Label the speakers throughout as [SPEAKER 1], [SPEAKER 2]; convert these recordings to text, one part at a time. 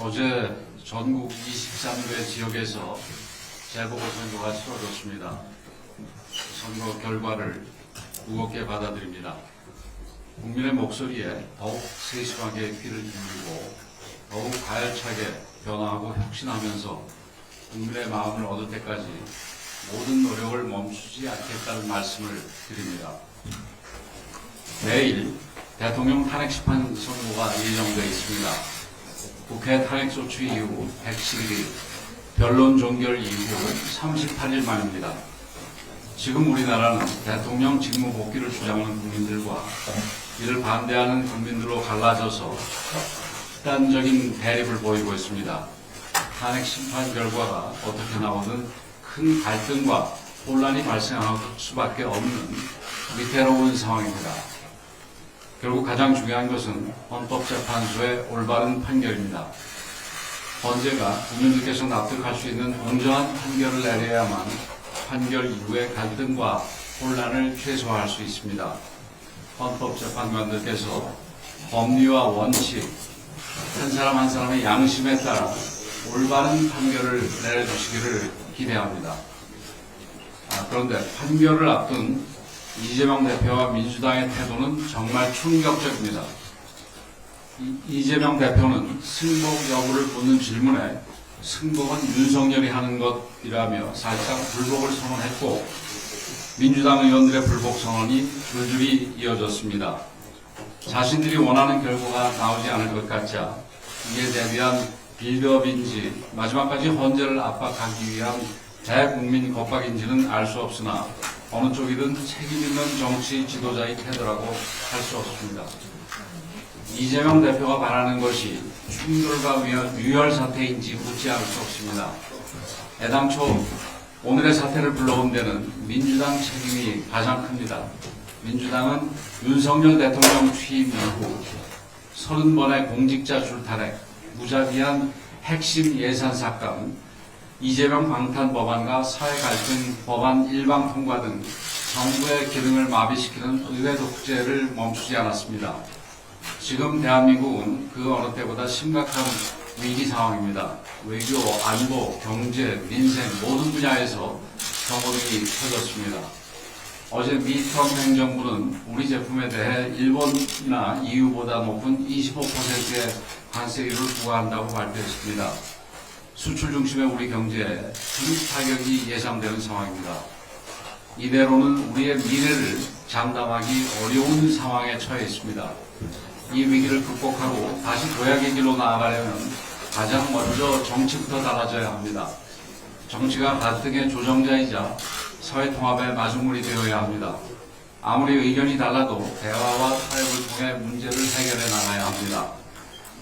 [SPEAKER 1] 어제 전국 23개 지역에서 재보궐선거가 치러졌습니다. 선거 결과를 무겁게 받아들입니다. 국민의 목소리에 더욱 세심하게 귀를 기울이고 더욱 가열차게 변화하고 혁신하면서 국민의 마음을 얻을 때까지 모든 노력을 멈추지 않겠다는 말씀을 드립니다. 내일 대통령 탄핵심판 선고가 예정되어 있습니다. 국회 탄핵소추 이후 110일, 변론 종결 이후 38일 만입니다. 지금 우리나라는 대통령 직무 복귀를 주장하는 국민들과 이를 반대하는 국민들로 갈라져서 극단적인 대립을 보이고 있습니다. 탄핵심판 결과가 어떻게 나오든 큰 갈등과 혼란이 발생할 수밖에 없는 위태로운 상황입니다. 결국 가장 중요한 것은 헌법재판소의 올바른 판결입니다. 헌재가 국민들께서 납득할 수 있는 공정한 판결을 내려야만 판결 이후의 갈등과 혼란을 최소화할 수 있습니다. 헌법재판관들께서 법리와 원칙, 한 사람 한 사람의 양심에 따라 올바른 판결을 내려주시기를 기대합니다. 그런데 판결을 앞둔 이재명 대표와 민주당의 태도는 정말 충격적입니다. 이재명 대표는 승복 여부를 묻는 질문에 승복은 윤석열이 하는 것이라며 사실상 불복을 선언했고, 민주당 의원들의 불복 선언이 줄줄이 이어졌습니다. 자신들이 원하는 결과가 나오지 않을 것 같자 이에 대비한 빌드업인지 마지막까지 헌재를 압박하기 위한 대국민 겁박인지는 알 수 없으나 어느 쪽이든 책임있는 정치 지도자의 태도라고 할 수 없습니다. 이재명 대표가 바라는 것이 충돌과 유혈 사태인지 묻지 않을 수 없습니다. 애당초 오늘의 사태를 불러온 데는 민주당 책임이 가장 큽니다. 민주당은 윤석열 대통령 취임 이후 30번의 공직자 줄타랙, 무자비한 핵심 예산 삭감, 이재명 방탄 법안과 사회갈등 법안 일방 통과 등 정부의 기능을 마비시키는 의회 독재를 멈추지 않았습니다. 지금 대한민국은 그 어느 때보다 심각한 위기 상황입니다. 외교, 안보, 경제, 민생 모든 분야에서 경고등이 켜졌습니다. 어제 미 트럼프 행정부는 우리 제품에 대해 일본이나 EU보다 높은 25%의 관세율을 부과한다고 발표했습니다. 수출 중심의 우리 경제에 큰 타격이 예상되는 상황입니다. 이대로는 우리의 미래를 장담하기 어려운 상황에 처해 있습니다. 이 위기를 극복하고 다시 도약의 길로 나아가려면 가장 먼저 정치부터 달라져야 합니다. 정치가 갈등의 조정자이자 사회 통합의 마중물이 되어야 합니다. 아무리 의견이 달라도 대화와 타협을 통해 문제를 해결해 나가야 합니다.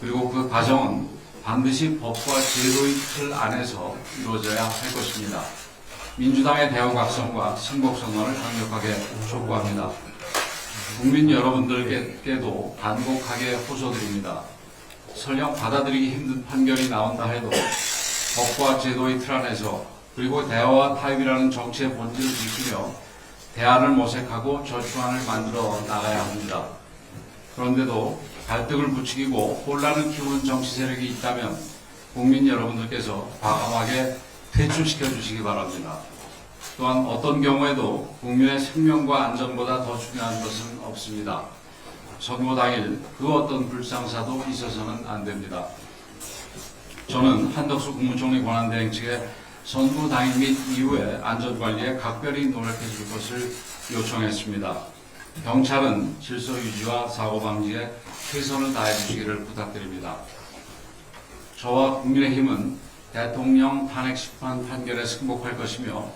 [SPEAKER 1] 그리고 그 과정은 반드시 법과 제도의 틀 안에서 이루어져야 할 것입니다. 민주당의 대우각성과 승복선언을 강력하게 촉구합니다. 국민 여러분들께도 간곡하게 호소드립니다. 설령 받아들이기 힘든 판결이 나온다 해도 법과 제도의 틀 안에서 그리고 대화와 타협이라는 정치의 본질을 지키며 대안을 모색하고 저충안을 만들어 나가야 합니다. 그런데도 갈등을 부추기고 혼란을 키우는 정치 세력이 있다면 국민 여러분들께서 과감하게 퇴출시켜 주시기 바랍니다. 또한 어떤 경우에도 국민의 생명과 안전보다 더 중요한 것은 없습니다. 선거 당일 그 어떤 불상사도 있어서는 안 됩니다. 저는 한덕수 국무총리 권한대행 측에 선거 당일 및 이후에 안전관리에 각별히 노력해 줄 것을 요청했습니다. 경찰은 질서 유지와 사고 방지에 최선을 다해 주시기를 부탁드립니다. 저와 국민의힘은 대통령 탄핵심판 판결에 승복할 것이며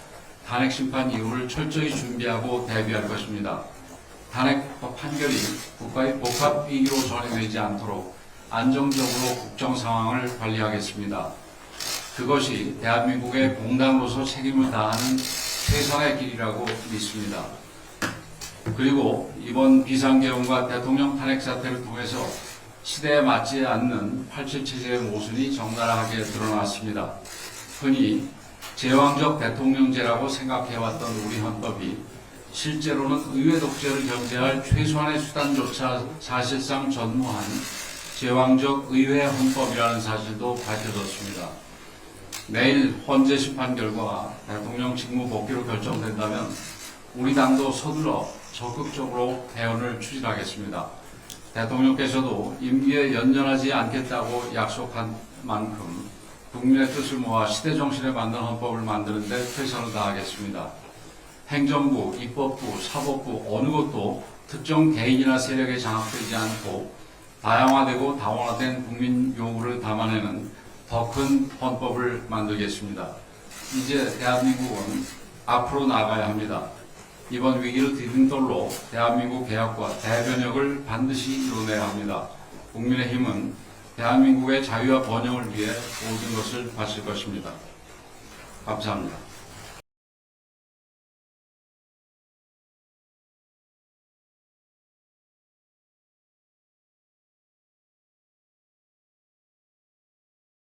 [SPEAKER 1] 탄핵심판 이후를 철저히 준비하고 대비할 것입니다. 탄핵 판결이 국가의 복합 위기로 전환되지 않도록 안정적으로 국정 상황을 관리하겠습니다. 그것이 대한민국의 공당으로서 책임을 다하는 최선의 길이라고 믿습니다. 그리고 이번 비상계엄과 대통령 탄핵 사태를 통해서 시대에 맞지 않는 87 체제의 모순이 적나라하게 드러났습니다. 흔히 제왕적 대통령제라고 생각해왔던 우리 헌법이 실제로는 의회 독재를 견제할 최소한의 수단조차 사실상 전무한 제왕적 의회 헌법이라는 사실도 밝혀졌습니다. 내일 헌재 심판 결과 대통령 직무 복귀로 결정된다면 우리 당도 서둘러 적극적으로 개헌을 추진하겠습니다. 대통령께서도 임기에 연연하지 않겠다고 약속한 만큼 국민의 뜻을 모아 시대 정신에 맞는 헌법을 만드는 데 최선을 다하겠습니다. 행정부, 입법부, 사법부 어느 것도 특정 개인이나 세력에 장악되지 않고 다양화되고 다원화된 국민 요구를 담아내는 더 큰 헌법을 만들겠습니다. 이제 대한민국은 앞으로 나가야 합니다. 이번 위기를 디딤돌로 대한민국 개혁과 대변혁을 반드시 이뤄내야 합니다. 국민의힘은 대한민국의 자유와 번영을 위해 모든 것을 바칠 것입니다. 감사합니다.